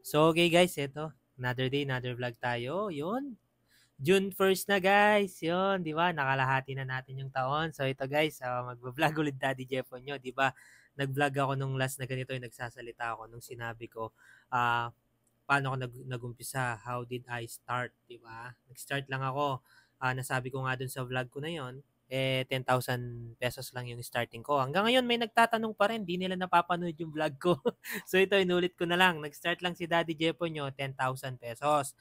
So, okay guys, eto. Another day, another vlog tayo. Yun. June 1st na guys. Yun, di ba? Nakalahati na natin yung taon. So, ito guys, mag-vlog ulit Daddy Jeff nyo. Di ba? Nag-vlog ako nung last na ganito yung nagsasalita ako nung sinabi ko, ah, paano ako nag-umpisa? How did I start? Di ba? Nag-start lang ako. Nasabi ko nga dun sa vlog ko na yon, 10,000 pesos lang yung starting ko. Hanggang ngayon may nagtatanong pa rin, di nila napapanood yung vlog ko. So ito, inulit ko na lang. Nag-start lang si Daddy Jepo nyo, 10,000 pesos.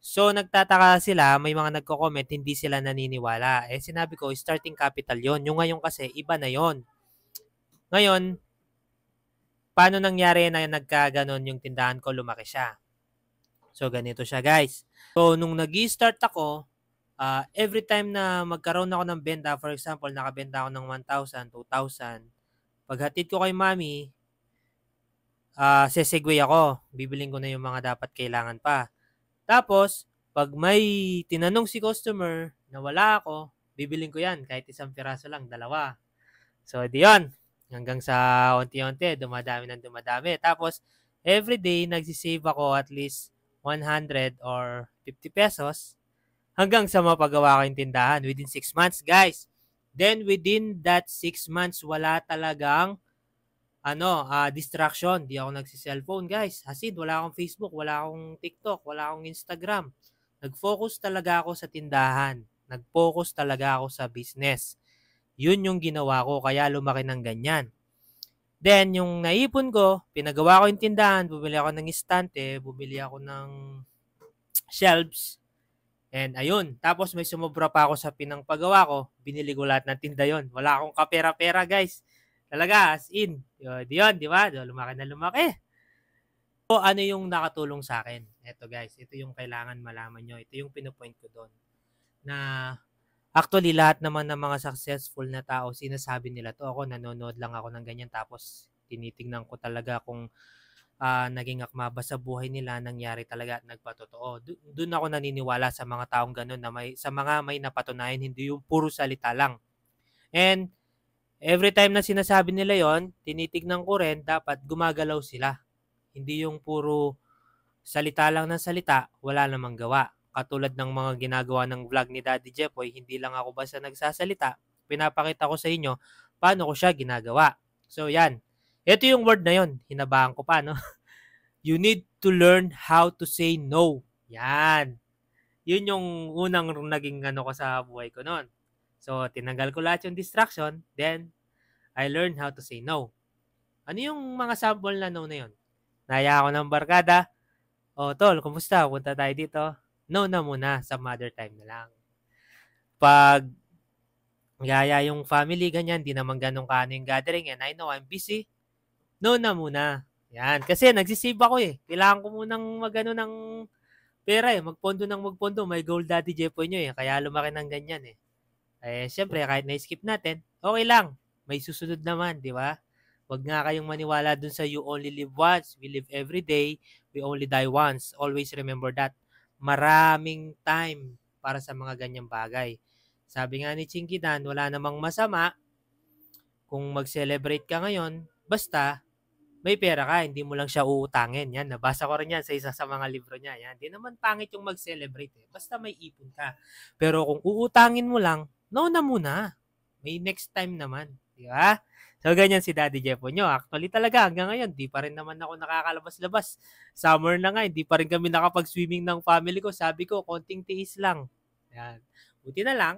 So nagtataka sila, may mga nagko-comment, hindi sila naniniwala. Sinabi ko, starting capital yon. Yung ngayon kasi, iba na yon. Ngayon, paano nangyari na nagkaganon yung tindahan ko, lumaki siya? So ganito siya guys. So nung nag-start ako, every time na magkaroon ako ng benta, for example, nakabenta ako ng 1,000, 2,000, paghatid ko kay mami, sesegway ako. Bibiling ko na yung mga dapat kailangan pa. Tapos, pag may tinanong si customer na wala ako, bibiling ko yan. Kahit isang piraso lang, dalawa. So, di yun. Hanggang sa unti-unti, dumadami ng dumadami. Tapos, everyday, nagsisave ako at least 100 or 50 pesos hanggang sa mapagawa ko yung tindahan within 6 months, guys. Then, within that 6 months, wala talagang distraction. Di ako nagsi-cellphone, guys. As in, wala akong Facebook, wala akong TikTok, wala akong Instagram. Nag-focus talaga ako sa tindahan. Nag-focus talaga ako sa business. Yun yung ginawa ko, kaya lumaki ng ganyan. Then, yung naipon ko, pinagawa ko yung tindahan, bumili ako ng istante, bumili ako ng shelves, and ayun. Tapos may sumobra pa ako sa pinangpagawa ko, binili ko lahat ng tinda yon. Wala akong kapera-pera, guys. Talaga, as in. Yun, di ba? Lumaki na lumaki. So, ano yung nakatulong sa akin? Ito guys, ito yung kailangan malaman nyo. Ito yung pinupoint ko doon. Na actually, lahat naman ng mga successful na tao, sinasabi nila to. Ako, nanonood lang ako ng ganyan. Tapos, tinitingnan ko talaga kung naging akma ba sa buhay nila, nangyari talaga at nagpatotoo. Doon ako naniniwala sa mga taong ganun na sa mga may napatunayan, hindi yung puro salita lang. And, every time na sinasabi nila yon, tinitignan ko rin, dapat gumagalaw sila. Hindi yung puro salita lang ng salita, wala namang gawa. Katulad ng mga ginagawa ng vlog ni Daddy Jepoy, hindi lang ako basta nagsasalita, pinapakita ko sa inyo paano ko siya ginagawa. So yan, ito yung word na yon, hinabahan ko pa, no? You need to learn how to say no. Yan. Yun yung unang naging ko sa buhay ko noon. So, tinanggal ko lahat yung distraction, then I learned how to say no. Ano yung mga sample na no na yun? Naya ako ng barkada, tol, kumusta? Punta tayo dito. No na muna, sa mother time na lang. Pag yaya yung family, ganyan, di naman ganun kaano yung gathering, and I know I'm busy, no na muna. Yan, kasi nagsisave ako eh. Kailangan ko munang magano ng pera eh. Magpondo. May goal Daddy Jepoy nyo eh. Kaya lumaki ng ganyan eh. Syempre, kahit na-skip natin, okay lang. May susunod naman, di ba? Huwag nga kayong maniwala dun sa you only live once. We live every day. We only die once. Always remember that. Maraming time para sa mga ganyang bagay. Sabi nga ni Chinky Dan, wala namang masama kung mag-celebrate ka ngayon. Basta, may pera ka, hindi mo lang siya uutangin. Yan, nabasa ko rin yan sa isa sa mga libro niya. Yan, di naman pangit yung mag-celebrate eh. Basta may ipon ka. Pero kung uutangin mo lang, no na muna. May next time naman. Di ba? So, ganyan si Daddy Jepo nyo. Actually talaga, hanggang ngayon, di pa rin naman ako nakakalabas-labas. Summer na nga, hindi pa rin kami nakapag-swimming ng family ko. Sabi ko, konting tiis lang. Yan. Buti na lang,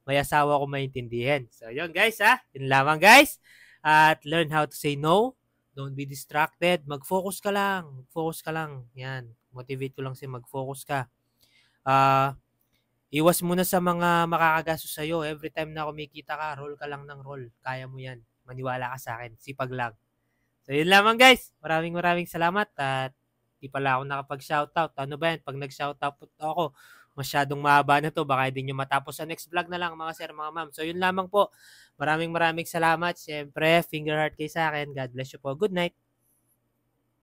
may asawa ko maintindihan. So, yun guys ha. Yun lamang guys. At learn how to say no. Don't be distracted. Mag-focus ka lang. Mag-focus ka lang. Yan. Motivate ko lang si mag-focus ka. Iwas muna sa mga makakagastos sa'yo. Every time na kumikita ka, roll ka lang ng roll. Kaya mo yan. Maniwala ka sa akin. Sipag lang. So, yun lamang guys. Maraming salamat. At di pala ako nakapag-shoutout. Ano ba yan? Pag nag-shoutout ako, masyadong mahaba na to. Baka hindi nyo matapos sa next vlog na lang mga sir, mga ma'am. So, yun lamang po. Maraming salamat. Siyempre, finger heart kayo sa akin. God bless you po. Good night.